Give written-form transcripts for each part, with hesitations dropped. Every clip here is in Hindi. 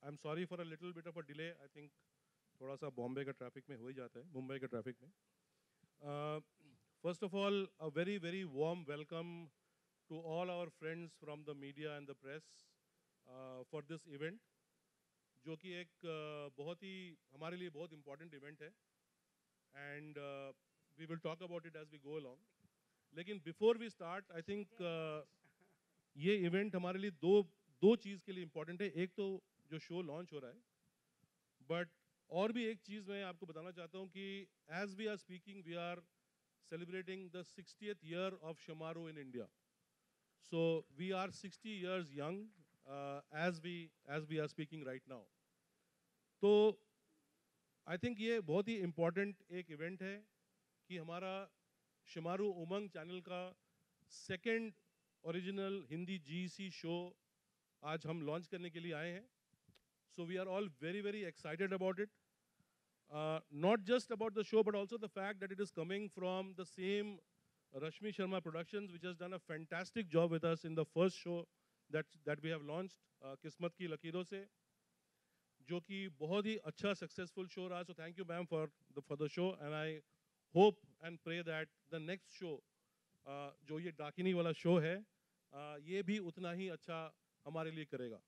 I'm sorry for a little bit of a delay. I think थोड़ा सा बॉम्बे का ट्रैफिक में हो ही जाता है, मुंबई के ट्रैफिक में. First of all, a very, very warm welcome to all our friends from the media and the press for this event, जो कि एक बहुत ही हमारे लिए बहुत important event है, and we will talk about it as we go along. लेकिन before we start, I think ये event हमारे लिए दो चीज़ के लिए important है. एक तो जो show launch हो रहा है, but और भी एक चीज़ मैं आपको बताना चाहता हूँ कि as we are speaking, we are celebrating the 60th year of Shemaroo in India. So we are 60 years young as we are speaking right now. तो I think ये बहुत ही important एक event है कि हमारा Shemaroo उमंग चैनल का second original Hindi GEC show आज हम launch करने के लिए आए हैं. So we are all very, very excited about it. Not just about the show, but also the fact that it is coming from the same Rashmi Sharma Productions, which has done a fantastic job with us in the first show that we have launched, Kismat Ki Lakiron Se, जो कि बहुत ही अच्छा successful show रहा. So thank you, ma'am, for the show, and I hope and pray that the next show, जो ये डाकिनी वाला show है, ये भी उतना ही अच्छा हमारे लिए करेगा.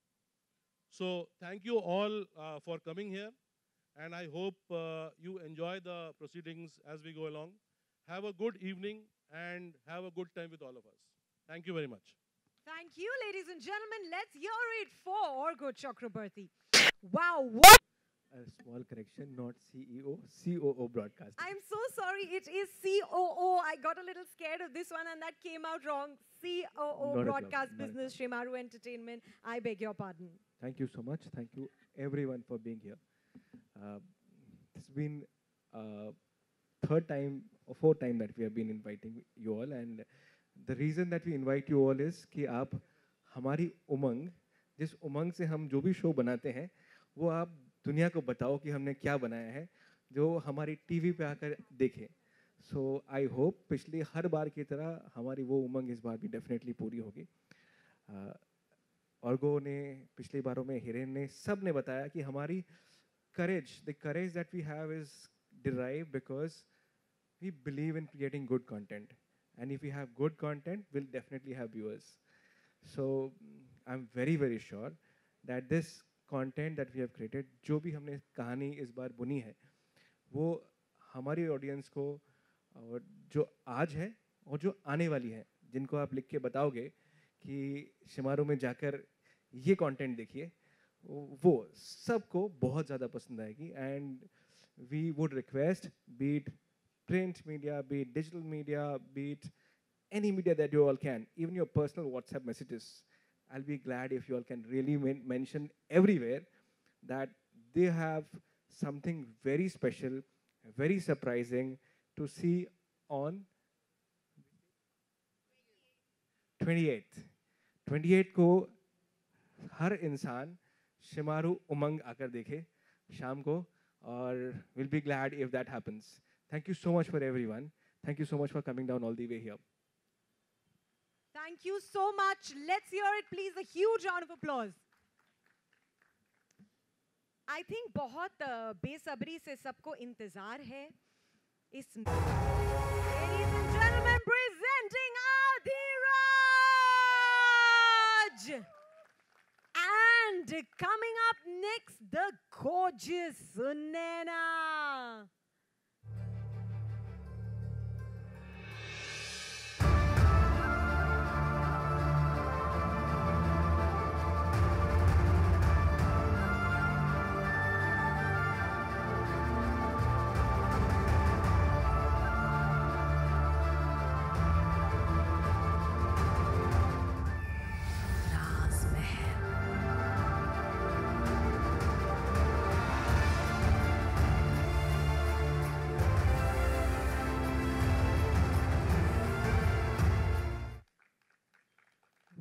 So thank you all for coming here, and I hope you enjoy the proceedings as we go along. Have a good evening and have a good time with all of us. Thank you very much. Thank you, ladies and gentlemen. Let's hear it for Orgo Chakrabarti. Wow, what? A small correction, not CEO, COO Broadcasting. I'm so sorry. It is COO. I got a little scared of this one and that came out wrong. COO Not a Broadcast problem, Business, Shemaroo Entertainment. I beg your pardon. Thank you so much. Thank you everyone for being here. It's been third time or fourth time that we have been inviting you all, and the reason that we invite you all is कि आप हमारी उमंग, जिस उमंग से हम जो भी शो बनाते हैं, वो आप दुनिया को बताओ कि हमने क्या बनाया है, जो हमारी टीवी पे आकर देखें. So I hope पिछली हर बार की तरह हमारी वो उमंग इस बार भी डेफिनेटली पूरी होगी. ऑर्गो ने पिछली बारों में, हिरेन ने, सब ने बताया कि हमारी the courage that we have is derived because we believe in creating good content. And if we have good content, we'll definitely have viewers. So I'm very, very sure that this content that we have created, जो भी हमने कहानी इस बार बुनी है, वो हमारी ऑडियंस को, और जो आज है और जो आने वाली है, जिनको आप लिख के बताओगे कि शेमारू में जाकर ये कंटेंट देखिए, वो सबको बहुत ज़्यादा पसंद आएगी. And we would request, be it print media, be it digital media, be it any media that you all can, even your personal WhatsApp messages, I'll be glad if you all can really mention everywhere that they have something very special, very surprising to see on 28th. 28th को हर इंसान शेमारू उमंग आकर देखे शाम को, और we'll be glad if that happens. Thank you so much for everyone. Thank you so much for coming down all the way here. Thank you so much. Let's hear it, please. A huge round of applause. I think बहुत बेसब्री से सबको इंतजार है इस. Ladies and gentlemen, presenting Adhiraj, and coming up next, the gorgeous Sunaina.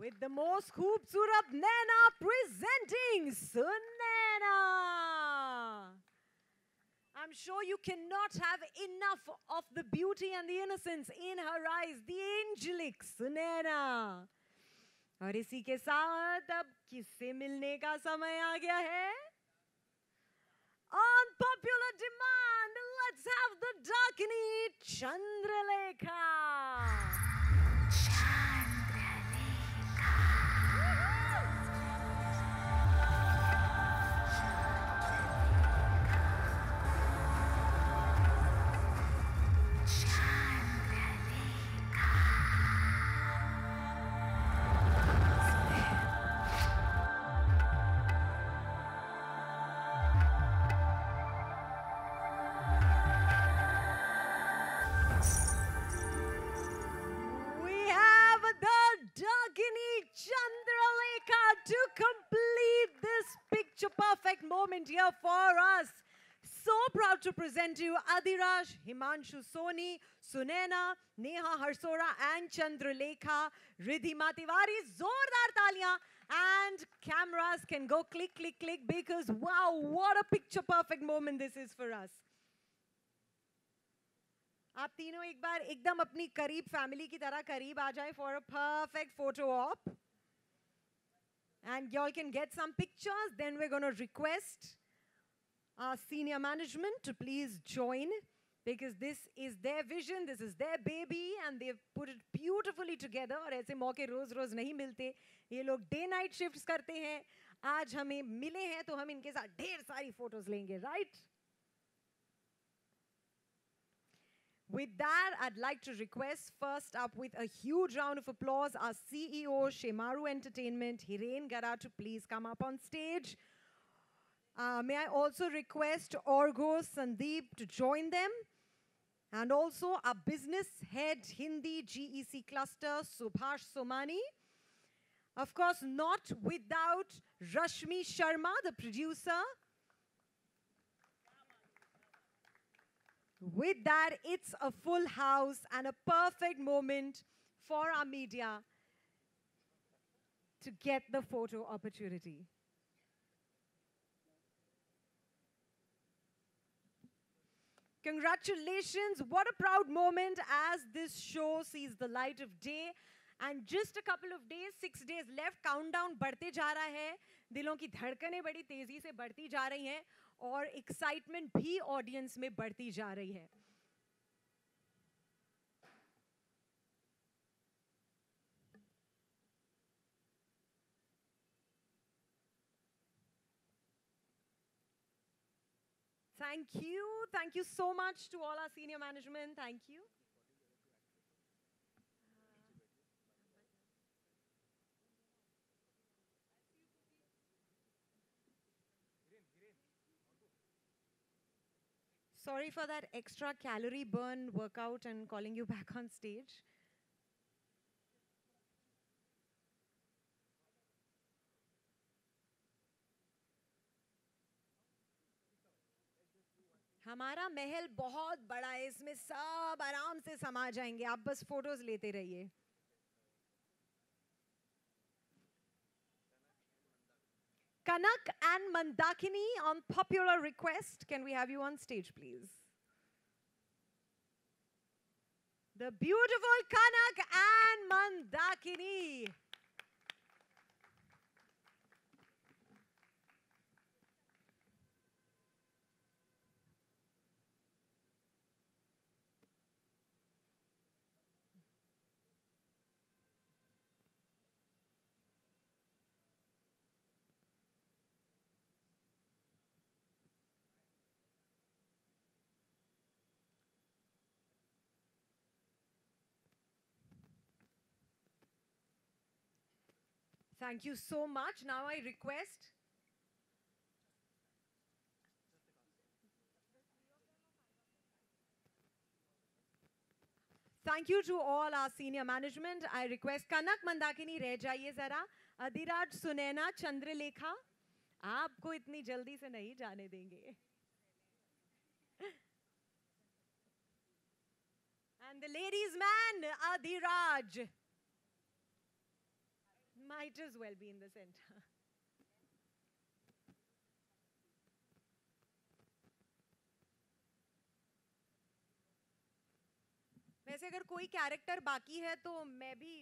With the most khoobsurat Naina presenting Sunaina. I'm sure you cannot have enough of the beauty and the innocence in her eyes, the angelic Sunaina. और इसी के साथ अब किससे मिलने का समय आ गया है? On popular demand, let's have the Dakini Chandralekha. To complete this picture perfect moment here for us. So proud to present to you Adhiraj, Himanshu Soni, Sunaina, Neha Harsora and Chandralekha. Ridhima Tiwari, zordar taliyan, and cameras can go click, click, click because wow, what a picture perfect moment this is for us. आप तीनों एक बार एकदम अपनी करीब फैमिली की तरह करीब आ जाएं for a perfect photo op. And y'all can get some pictures. Then we're going to request our senior management to please join because this is their vision, this is their baby and they've put it beautifully together. और ऐसे मौके रोज रोज नहीं मिलते. ये लोग day night shifts करते हैं. आज हमें मिले हैं तो हम इनके साथ ढेर सारी photos लेंगे, right? With that, I'd like to request first up with a huge round of applause our CEO, Shemaru Entertainment, Hiren Gara, to please come up on stage. May I also request Orgo Sandeep to join them. And also our business head, Hindi GEC cluster, Subhash Somani. Of course, not without Rashmi Sharma, the producer. With that, it's a full house and a perfect moment for our media to get the photo opportunity. Congratulations, what a proud moment as this show sees the light of day. And just a couple of days, 6 days left, countdown बढ़ते जा रहा है, दिलों की धड़कनें बड़ी तेजी से बढ़ती जा रही हैं और excitement भी audience में बढ़ती जा रही है. Thank you so much to all our senior management, thank you. Sorry for that extra calorie burn workout and calling you back on stage. हमारा महल बहुत बड़ा है, इसमें सब आराम से समा जाएंगे, आप बस फोटोज लेते रहिए. Kanak and Mandakini, on popular request, can we have you on stage, please? The beautiful Kanak and Mandakini. Thank you so much. Now I request thank you to all our senior management. I request Kanak Mandakini रह जाइए जरा. Adhiraj, Sunaina, Chandralekha, आपको इतनी जल्दी से नहीं जाने देंगे. And the ladies' man, Adhiraj, might as well be in the center. वैसे अगर कोई कैरेक्टर बाकी है तो मैं भी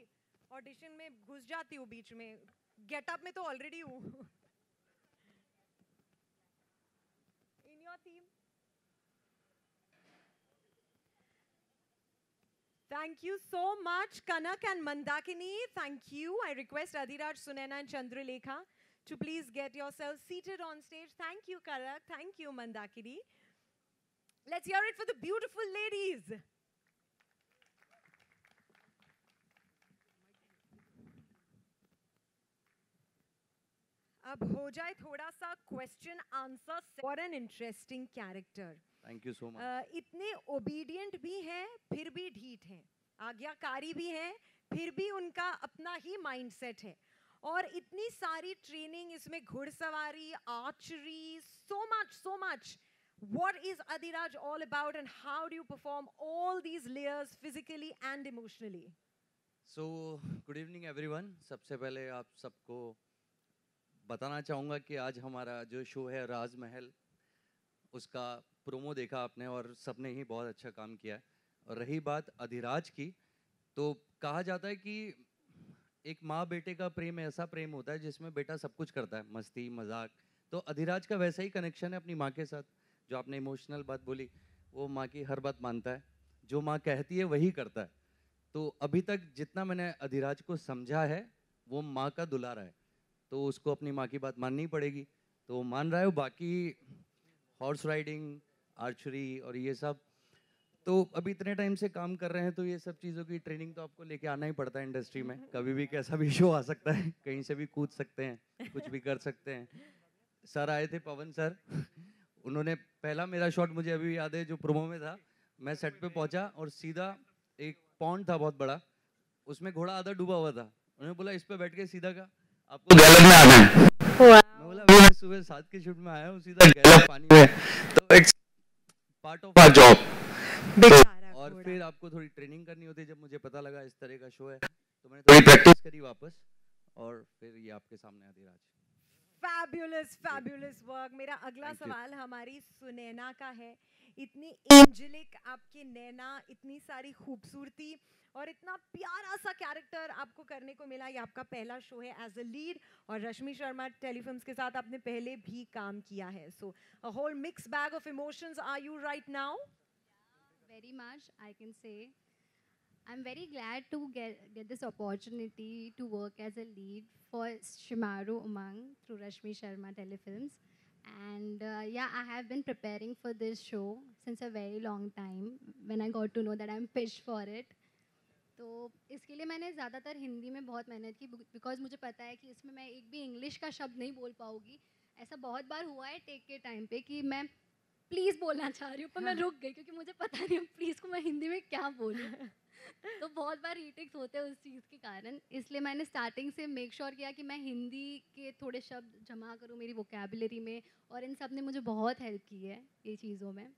ऑडिशन में घुस जाती हूँ बीच में, गेटअप में तो ऑलरेडी हूँ. In your theme. Thank you so much, Kanak and Mandakini. Thank you. I request Adhiraj, Sunaina and Chandralekha to please get yourselves seated on stage. Thank you, Kanak. Thank you, Mandakini. Let's hear it for the beautiful ladies. अब हो जाए थोड़ा सा question answer. What an interesting character. Thank you so much. इतने ओबीडियंट भी हैं, फिर भी ढीठ हैं, आज्ञाकारी भी हैं, फिर भी उनका अपना ही माइंडसेट है. और इतनी सारी ट्रेनिंग इसमें, घुड़सवारी, archery, so much. What is Adhiraj all about and how do you perform all these layers physically and emotionally? So good evening everyone. सबसे पहले आप सबको बताना चाहूँगा कि आज हमारा जो शो है राजमहल, उसका प्रोमो देखा आपने और सबने ही बहुत अच्छा काम किया है. और रही बात अधिराज की, तो कहा जाता है कि एक माँ बेटे का प्रेम ऐसा प्रेम होता है जिसमें बेटा सब कुछ करता है, मस्ती मजाक. तो अधिराज का वैसा ही कनेक्शन है अपनी माँ के साथ. जो आपने इमोशनल बात बोली, वो माँ की हर बात मानता है, जो माँ कहती है वही करता है. तो अभी तक जितना मैंने अधिराज को समझा है, वो माँ का दुलारा है, तो उसको अपनी माँ की बात माननी पड़ेगी. तो वो मान रहा है. बाकी हॉर्स राइडिंग, आर्चरी और ये सब, तो अभी इतने टाइम से काम कर रहे हैं, तो ये सब चीज़ों की ट्रेनिंग तो आपको लेके आना ही पड़ता है इंडस्ट्री में. कभी भी कैसा भी शो आ सकता है, कहीं से भी कूद सकते हैं, कुछ भी कर सकते हैं. सर आए थे, पवन सर, उन्होंने पहला मेरा शॉट मुझे अभी याद है जो प्रोमो में था. मैं सेट पे पहुंचा और सीधा एक पॉन्ड था बहुत बड़ा, उसमें घोड़ा आधा डूबा हुआ था. उन्होंने बोला इस पे बैठ के सीधा का आपको गैलन में आना है. मैं बोला अभी मैं सुबह 7 के शूट में आया हूँ, सीधा गैलन पानी में. तो it's part of our job. और फिर आपको थोड़ी ट्रेनिंग करनी होती है. जब मुझे पता लगा इस तरह का शो है, तो मैंने थोड़ी प्रैक्टिस करी वापस, और फिर ये आपके सामने अधिराज. Fabulous work. मेरा अगला सवाल हमारी सुनैना का है. इतनी एंजेलिक आपकी नैना, इतनी सारी खूबसूरती और इतना प्यारा सा कैरेक्टर आपको करने को मिला. ये आपका पहला शो है एज अ लीड, और रश्मि शर्मा टेलीफिल्म्स के साथ आपने पहले भी काम किया है. So a whole mix bag of emotions. Are you right now? Very much, I can say. I'm very glad to get this opportunity to work as a lead for Shimaru Umang through Rashmi Sharma Telefilms. And yeah, I have been preparing for this show since a very long time when I got to know that I'm pitched for it. तो इसके लिए मैंने ज़्यादातर हिंदी में बहुत मेहनत की, बिकॉज मुझे पता है कि इसमें मैं एक भी इंग्लिश का शब्द नहीं बोल पाऊँगी. ऐसा बहुत बार हुआ है टेक के टाइम पे कि मैं प्लीज़ बोलना चाह रही हूँ, पर मैं रुक गई क्योंकि मुझे पता नहीं प्लीज़ को मैं हिंदी में क्या बोलूँ. तो बहुत बार रीटेक्स होते हैं उस चीज़ के कारण. इसलिए मैंने स्टार्टिंग से मेक श्योर किया कि मैं हिंदी के थोड़े शब्द जमा करूँ मेरी वोकैबुलरी में, और इन सब ने मुझे बहुत हेल्प की है ये चीज़ों में.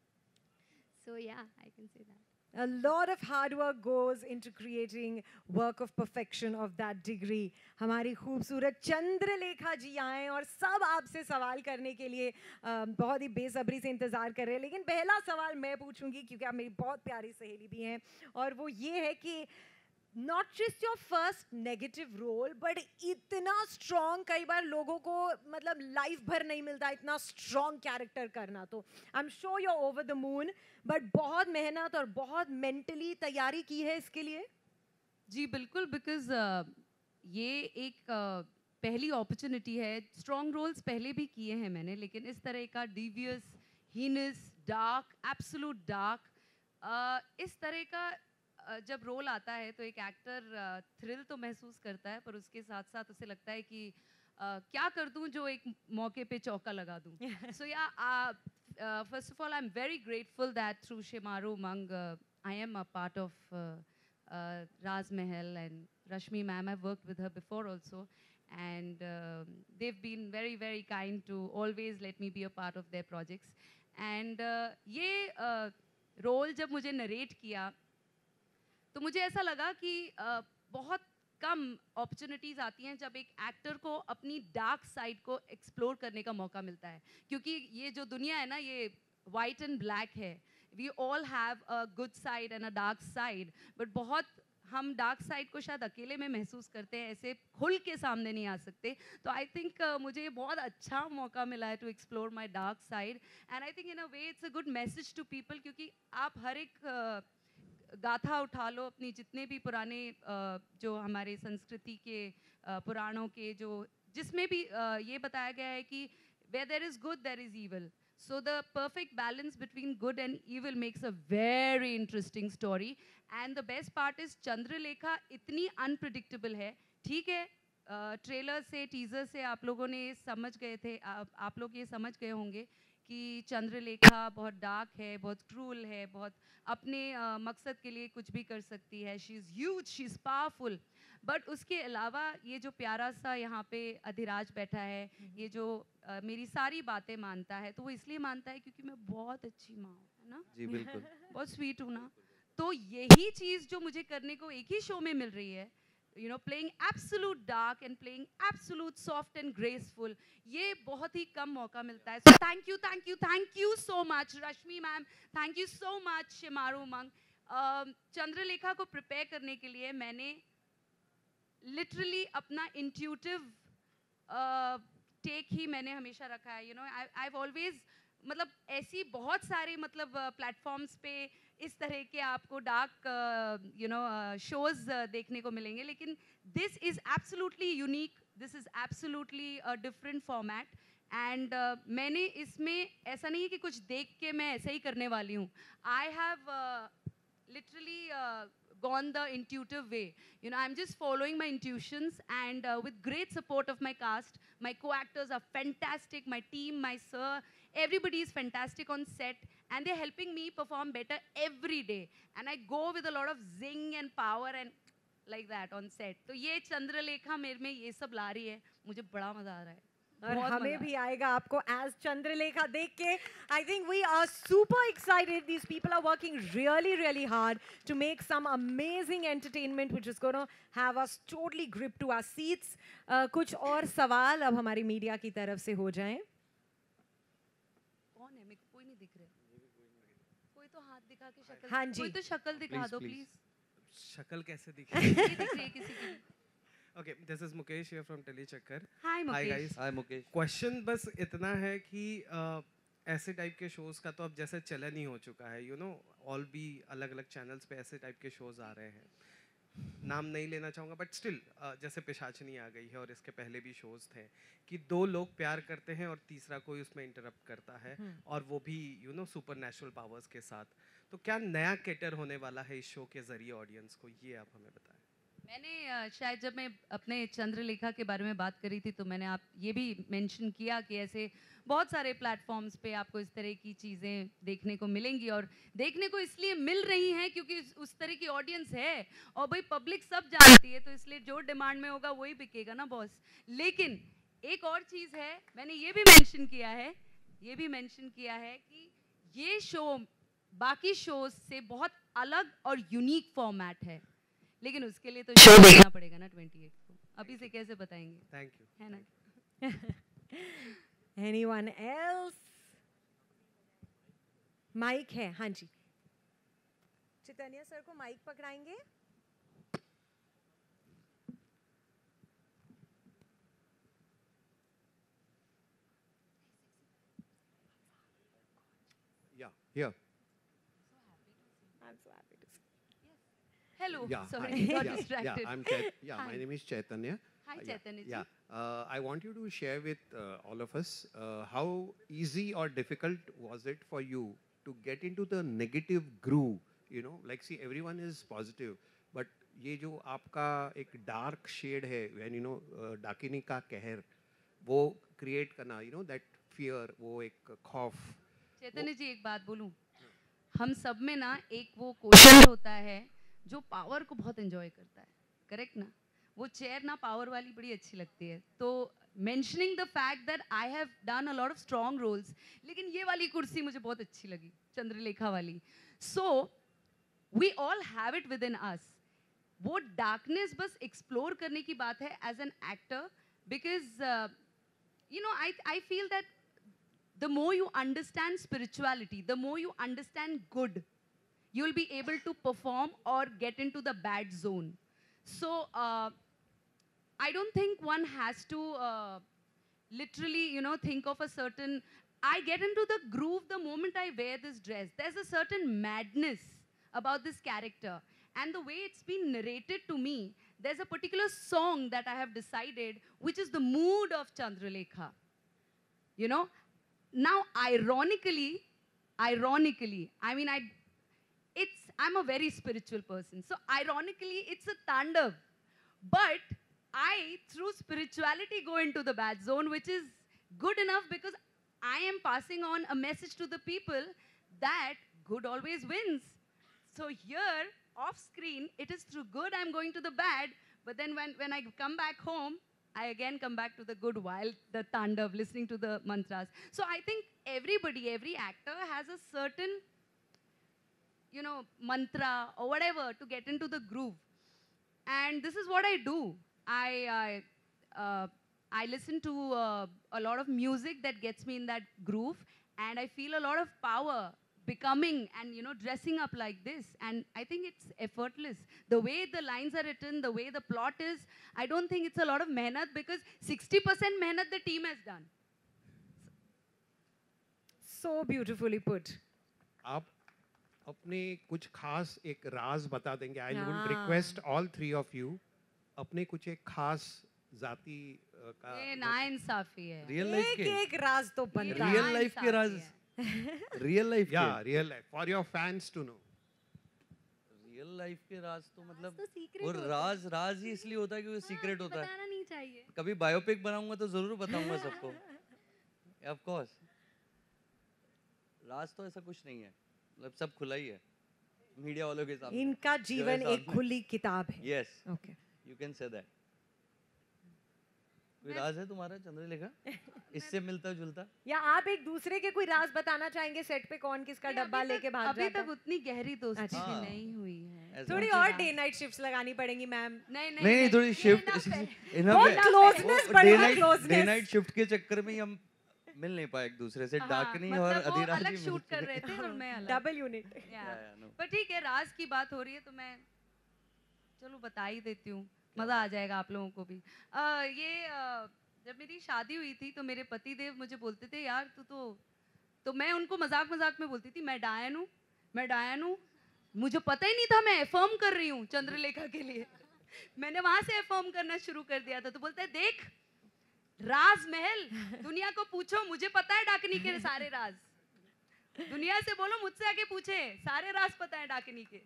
सो या I can say that. A lot of hard work goes into creating work of perfection of that degree. हमारी खूबसूरत चंद्रलेखा जी आए और सब आपसे सवाल करने के लिए बहुत ही बेसब्री से इंतज़ार कर रहे हैं. लेकिन पहला सवाल मैं पूछूंगी क्योंकि आप मेरी बहुत प्यारी सहेली भी हैं, और वो ये है कि not just your first negative role, but इतना strong कई बार लोगों को मतलब लाइफ भर नहीं मिलता इतना strong कैरेक्टर करना. तो I'm sure you're over the moon, but बहुत मेहनत और बहुत mentally तैयारी की है इसके लिए. जी बिल्कुल, बिकॉज ये एक पहली अपॉर्चुनिटी है. स्ट्रॉन्ग रोल्स पहले भी किए हैं मैंने, लेकिन इस तरह का devious, heinous, dark, absolute dark, इस तरह का जब रोल आता है तो एक एक्टर थ्रिल तो महसूस करता है, पर उसके साथ साथ उसे लगता है कि क्या कर दूं जो एक मौके पे चौका लगा दूं. सो या first of all I am very grateful that through Shimaru Umang I am a part of Rajmahal, and Rashmi ma'am, I've worked with her before also, and they've been very very kind to always let me be a part of their projects. And ये रोल जब मुझे नरेट किया तो मुझे ऐसा लगा कि बहुत कम अपॉर्चुनिटीज़ आती हैं जब एक एक्टर को अपनी डार्क साइड को एक्सप्लोर करने का मौका मिलता है, क्योंकि ये जो दुनिया है ना, ये वाइट एंड ब्लैक है. We all have a good side and a dark side, but बहुत हम डार्क साइड को शायद अकेले में महसूस करते हैं, ऐसे खुल के सामने नहीं आ सकते. तो आई थिंक मुझे बहुत अच्छा मौका मिला है to explore my dark side, and I think in a way it's a good message to people, क्योंकि आप हर एक गाथा उठा लो, अपनी जितने भी पुराने जो हमारे संस्कृति के पुराणों के जो जिसमें भी ये बताया गया है कि where there is good there is evil. So the perfect balance between good and evil makes a very interesting story. And the best part is Chandralekha इतनी unpredictable है. ठीक है, ट्रेलर से टीजर से आप लोगों ने समझ गए थे, आप लोग ये समझ गए होंगे कि चंद्रलेखा बहुत डार्क है, बहुत क्रूल है, बहुत अपने मकसद के लिए कुछ भी कर सकती है. She is huge, she is powerful. But उसके अलावा ये जो प्यारा सा यहाँ पे अधिराज बैठा है, ये जो मेरी सारी बातें मानता है, तो वो इसलिए मानता है क्योंकि मैं बहुत अच्छी माँ हूँ, है ना. जी बिल्कुल. बहुत स्वीट हूँ ना. तो यही चीज़ जो मुझे करने को एक ही शो में मिल रही है, you know, playing absolute dark and playing absolute soft and graceful, ये बहुत ही कम मौका मिलता है. So thank you so much Rashmi ma'am, thank you so much Shemaru Umang. Chandralekha को प्रिपेयर करने के लिए मैंने लिटरली अपना इंट्यूटिव टेक ही मैंने हमेशा रखा है. यू नो, आई ऑलवेज, मतलब ऐसी बहुत सारे मतलब प्लेटफॉर्म्स पे इस तरह के आपको डार्क यू नो शोज देखने को मिलेंगे, लेकिन this is absolutely unique, this is absolutely a different format. And मैंने इसमें ऐसा नहीं है कि कुछ देख के मैं ऐसा ही करने वाली हूँ. I have literally gone the intuitive way. You know, I'm just following my intuitions, and with great support of my cast, my co-actors are fantastic, my team, my sir, everybody is fantastic on set, and they're helping me perform better every day. And I go with a lot of zing and power and like that on set. तो ये चंद्रलेखा मेरे में ये सब ला रही है, मुझे बड़ा मजा आ रहा है. और हमें भी आएगा आपको एज चंद्रलेखा देख के. I think we are super excited. These people are working really hard to make some amazing entertainment which is gonna have us totally grip to our seats. कुछ और सवाल अब हमारी मीडिया की तरफ से हो जाएं. कौन है? मेरे को कोई नहीं दिख रहा. कोई तो हाथ दिखा के शक्ल. हाँ जी, कोई तो शक्ल दिखा दो प्लीज. शक्ल कैसे दिखे? नहीं दिख रही है किसी की. Okay, this is Mukesh here from Telechakkar. Hi Mukesh. Hi guys. Hi Mukesh. Question बस इतना है कि ऐसे टाइप के शोज का तो अब जैसे चलन ही हो चुका है. You know, all भी अलग अलग चैनल्स पे ऐसे टाइप के शोज आ रहे हैं. नाम नहीं लेना चाहूँगा, बट स्टिल जैसे पिशाचनी आ गई है और इसके पहले भी शोज थे कि दो लोग प्यार करते हैं और तीसरा कोई उसमें इंटरप्ट करता है, और वो भी you know super natural powers के साथ. तो क्या नया कैटर होने वाला है इस शो के जरिए ऑडियंस को, ये आप हमें बताएं. मैंने शायद जब मैं अपने चंद्रलेखा के बारे में बात करी थी तो मैंने आप ये भी मेंशन किया कि ऐसे बहुत सारे प्लेटफॉर्म्स पे आपको इस तरह की चीज़ें देखने को मिलेंगी, और देखने को इसलिए मिल रही हैं क्योंकि उस तरह की ऑडियंस है, और भाई पब्लिक सब जानती है, तो इसलिए जो डिमांड में होगा वही बिकेगा ना बॉस. लेकिन एक और चीज़ है, मैंने ये भी मेंशन किया है कि ये शो बाकी शोज से बहुत अलग और यूनिक फॉर्मेट है, लेकिन उसके लिए तो शो देखना पड़ेगा ना 28 को. अभी से कैसे बताएंगे? Thank you. है ना. Anyone else? माइक है. हाँ जी, चैतन्य सर को mic पकड़ाएंगे. Yeah. I'm so happy to see. Hello. Yeah. Sorry, Hi. got Yeah. distracted. Yeah. Hi. My name is Chaitanya. Hi Chaitanya ji. Yeah. I want you to share with all of us how easy or difficult was it for you to get into the negative groove. You know, like see, everyone is positive, but ये जो आपका एक dark shade है, when you know डाकिनी का कहर, वो create करना, you know that fear, वो एक खौफ. चैतन्य जी एक बात बोलूं, हम सब में ना एक वो क्वेश्चन होता है जो पावर को बहुत एंजॉय करता है, करेक्ट ना. वो चेयर ना पावर वाली बड़ी अच्छी लगती है. तो mentioning the fact that I have done a lot of strong roles, लेकिन ये वाली कुर्सी मुझे बहुत अच्छी लगी, चंद्रलेखा वाली. So we all have it within us. वो डार्कनेस बस एक्सप्लोर करने की बात है as an actor, because you know, I feel that the more you understand spirituality, the more you understand good, you'll be able to perform or get into the bad zone. So I don't think one has to literally, think of a certain, I get into the groove the moment I wear this dress. There's a certain madness about this character. And the way it's been narrated to me, there's a particular song that I have decided, which is the mood of Chandralekha. Now, ironically, I mean, I'm a very spiritual person. So ironically, it's a tandav. But I, through spirituality, go into the bad zone, which is good enough because I am passing on a message to the people that good always wins. So here, off screen, it is through good I'm going to the bad, but then when I come back home, I again come back to the good while the tandav, listening to the mantras. So I think everybody, every actor has a certain, mantra or whatever to get into the groove. And this is what I do. I listen to a lot of music that gets me in that groove, and I feel a lot of power becoming and dressing up like this. And I think it's effortless. The way the lines are written, the way the plot is, I don't think it's a lot of mehnat, because 60% mehnat the team has done. So beautifully put. आप अपने कुछ खास एक राज बता देंगे. I would request all three of you अपने कुछ एक खास जाति का. ये नाइंसाफी है. रियल लाइफ के एक राज तो बनता है. रियल लाइफ के राज. रियल लाइफ के. Yeah, real life for your fans to know. Real life के राज तो मतलब तो secret वो होता है. राज ही इसलिए होता है कि वो सीक्रेट होता है. बताना नहीं चाहिए. कभी बायोपिक बनाऊंगा तो जरूर बताऊंगा सबको. Of course. राज तो ऐसा कुछ नहीं है, मतलब सब खुला ही है मीडिया वालों के सामने. इनका जीवन एक खुली किताब है. Yes, okay, you can say that. कोई राज है तुम्हारा चंद्रलेखा इससे मिलता जुलता? या आप एक दूसरे के कोई राज बताना चाहेंगे सेट पे, कौन किसका डब्बा लेके भाग जाता है? अभी तक उतनी गहरी दोस्ती अच्छा। नहीं हुई है. थोड़ी और डे नाइट शिफ्ट्स लगानी पड़ेंगी मैम. नहीं, थोड़ी शिफ्ट क्लोजनेस बढ़ेगा. क्लोजनेस डे नाइट शिफ्ट के चक्कर में हम मिल नहीं पाए एक दूसरे से. डाकनी और अधिराज अलग शूट कर रहे थे और मैं अलग. Double unit. पर ठीक है, राज की बात हो रही है तो मैं चलो बता ही देती हूँ, मजा आ जाएगा आप लोगों को भी. जब मेरी शादी हुई थी तो मेरे पति देव मुझे बोलते थे, यार तू तो मैं उनको मजाक में बोलती थी, मैं डायन हूँ. मुझे पता ही नहीं था मैं एफर्म कर रही हूँ चंद्रलेखा के लिए. मैंने वहां से एफर्म करना शुरू कर दिया था. तो बोलते हैं, देख राज महल, दुनिया को पूछो, मुझे पता है डाकनी के सारे राज. दुनिया से बोलो मुझसे आके पूछे, सारे राज पता है डाकनी के.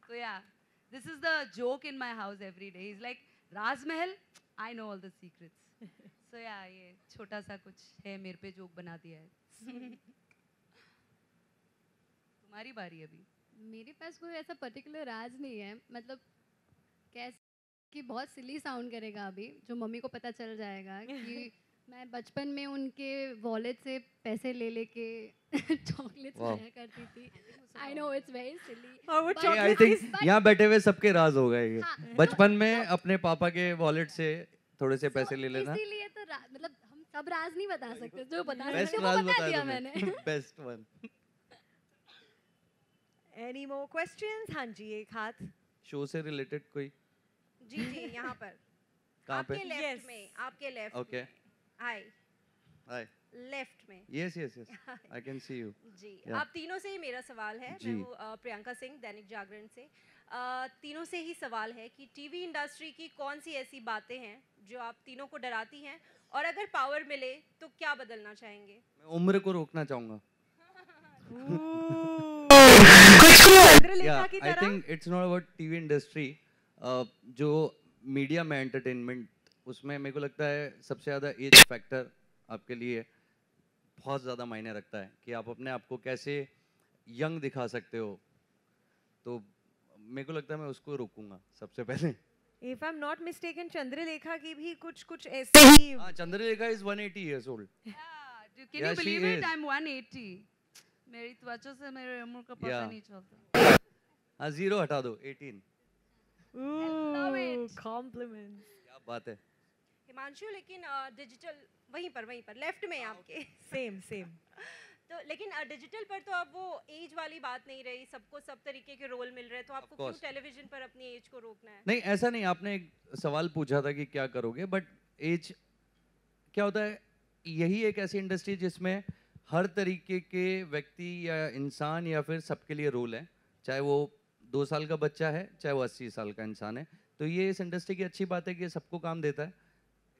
तो या this is the joke in my house every day. He's like, Raj Mahal, I know all the secrets. So yeah, ये छोटा सा कुछ है, मेरे पे जोक बना दिया है. तुम्हारी बारी अभी. मेरे पास कोई ऐसा पर्टिकुलर राज नहीं है. मतलब कैसे कि बहुत सिली साउंड करेगा अभी, जो मम्मी को पता चल जाएगा कि मैं बचपन में उनके वॉलेट से पैसे लेके चॉकलेट्स खाया करती थी. I know it's very silly. और वो आई चॉकलेट थिंक यहाँ बैठे हुए सबके राज हो गए. हाँ, बचपन में अपने पापा के वॉलेट से थोड़े से पैसे ले लेना. इसीलिए तो मतलब हम सब राज नहीं बता सकते, जो बता बेस्ट सकते राज वो बता बता दिया दो. मैंने. Best one. Any more questions? हाँ जी, एक हाथ. शो से रिलेटेड कोई? जी यहाँ पर. कहाँ पे? आपके लेफ्ट में, आपके left. Okay. Hi. Hi. Left में. Yes I can see you. जी, Yeah. आप तीनों से ही मेरा सवाल है. जी. मैं हूँ प्रियंका सिंह, दैनिक जागरण से. तीनों से ही सवाल है कि टीवी इंडस्ट्री की कौन सी ऐसी बातें हैं जो आप तीनों को डराती हैं, और अगर पावर मिले तो क्या बदलना चाहेंगे? मैं उम्र को रोकना चाहूंगा. चंद्रलेखा की आई तरह. Think it's not about TV industry. जो मीडिया में एंटरटेनमेंट, उसमें मेरे को लगता है सबसे ज़्यादा एज फैक्टर आपके लिए बहुत ज़्यादा मायने रखता है कि आप अपने आप को कैसे यंग दिखा सकते हो. तो मेरे को लगता है मैं उसको रोकूंगा सबसे पहले. If I'm not mistaken, Chandralekha की भी कुछ ऐसे ही. हाँ, Chandralekha is 180 years old. Can Yeah, you she believe it? is. I'm 180. मेरी त्वचा से मेरे उम्र का पता Yeah. नहीं चलता. हाँ, 0 हटा दो. 18. Ooh, compliments. क्या बात है. हिमांशु, लेकिन डिजिटल वहीं पर लेफ्ट में आपके. Same. तो लेकिन डिजिटल पर तो अब वो एज वाली बात नहीं रही, सबको सब तरीके के रोल मिल रहे हैं, तो आपको क्यों टेलीविजन पर अपनी एज को रोकना है? नहीं, ऐसा नहीं, आपने एक सवाल पूछा था कि क्या करोगे, बट एज क्या होता है, यही एक ऐसी इंडस्ट्री जिसमें हर तरीके के व्यक्ति या इंसान या फिर सबके लिए रोल है, चाहे वो 2 साल का बच्चा है, चाहे वो 80 साल का इंसान है। तो ये इस इंडस्ट्री की अच्छी बात है कि ये सबको काम देता है,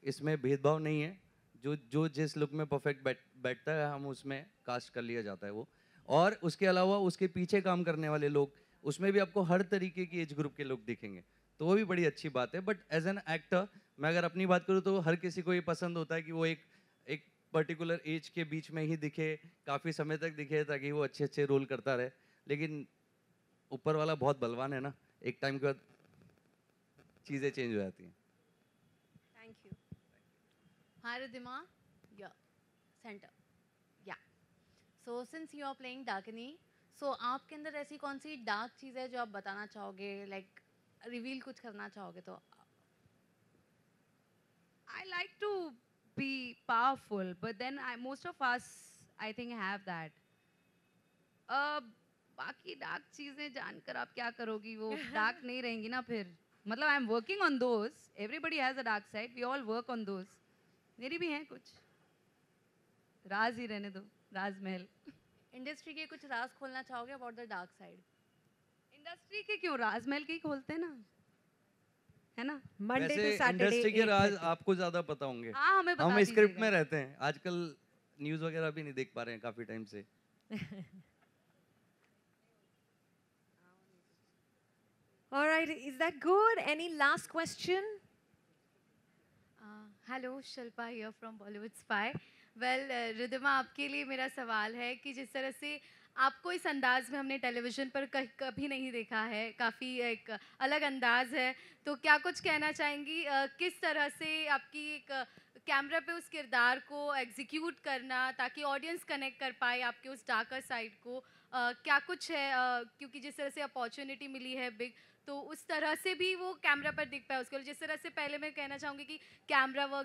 इसमें भेदभाव नहीं है, जो जिस लुक में परफेक्ट बैठता है हम उसमें कास्ट कर लिया जाता है वो। और उसके अलावा उसके पीछे काम करने वाले लोग, उसमें भी आपको हर तरीके की एज ग्रुप के लोग दिखेंगे, तो वो भी बड़ी अच्छी बात है। बट एज एन एक्टर मैं अगर अपनी बात करूँ तो हर किसी को ये पसंद होता है कि वो एक पर्टिकुलर एज के बीच में ही दिखे, काफ़ी समय तक दिखे, ताकि वो अच्छे अच्छे रोल करता रहे। लेकिन ऊपर वाला बहुत बलवान है ना, एक टाइम के बाद चीज़ें चेंज हो जाती हैं। Thank you. Hi Ridhima, yeah, center, yeah. So since you are playing Dakini, so आपके अंदर ऐसी कौन सी डार्क चीज़ है जो आप बताना चाहोगे, like रिवील कुछ करना चाहोगे तो? I like to be powerful, but then most of us, I think, have that. बाकी डार्क चीजें जानकर आप क्या करोगी, वो डार्क नहीं रहेंगी ना फिर। मतलब I am working on those, everybody has a dark side, we all work on those. मेरी भी हैं कुछ, राज ही रहने दो, राज महल। इंडस्ट्री के कुछ राज खोलना चाहोगे about the dark side? Industry के क्यों, राज महल के ही खोलते हैं ना, है ना? मंडे टू वैसे सैटरडे इंडस्ट्री के राज आपको ज्यादा पता होंगे। हाँ, हमें बता हम स्क्रिप्ट दीजिएगा। में रहते हैं, आजकल न्यूज़ वगैरह भी नहीं देख पा रहे हैं काफ़ी टाइम से। All right, is that good? Any last question? Hello, Shilpa here from Bollywood spy. Well Ridhima, आपके लिए मेरा सवाल है कि जिस तरह से आपको इस अंदाज में हमने टेलीविज़न पर कभी नहीं देखा है, काफ़ी एक अलग अंदाज है, तो क्या कुछ कहना चाहेंगी किस तरह से आपकी एक कैमरा पे उस किरदार को एग्जीक्यूट करना ताकि ऑडियंस कनेक्ट कर पाए आपके उस डार्कर साइड को, क्या कुछ है क्योंकि जिस तरह से अपॉर्चुनिटी मिली है बिग, तो उस तरह से भी वो कैमरा पर दिख पाए उसको। जिस तरह से पहले मैं कहना चाहूँगी कि कैमरा वर्क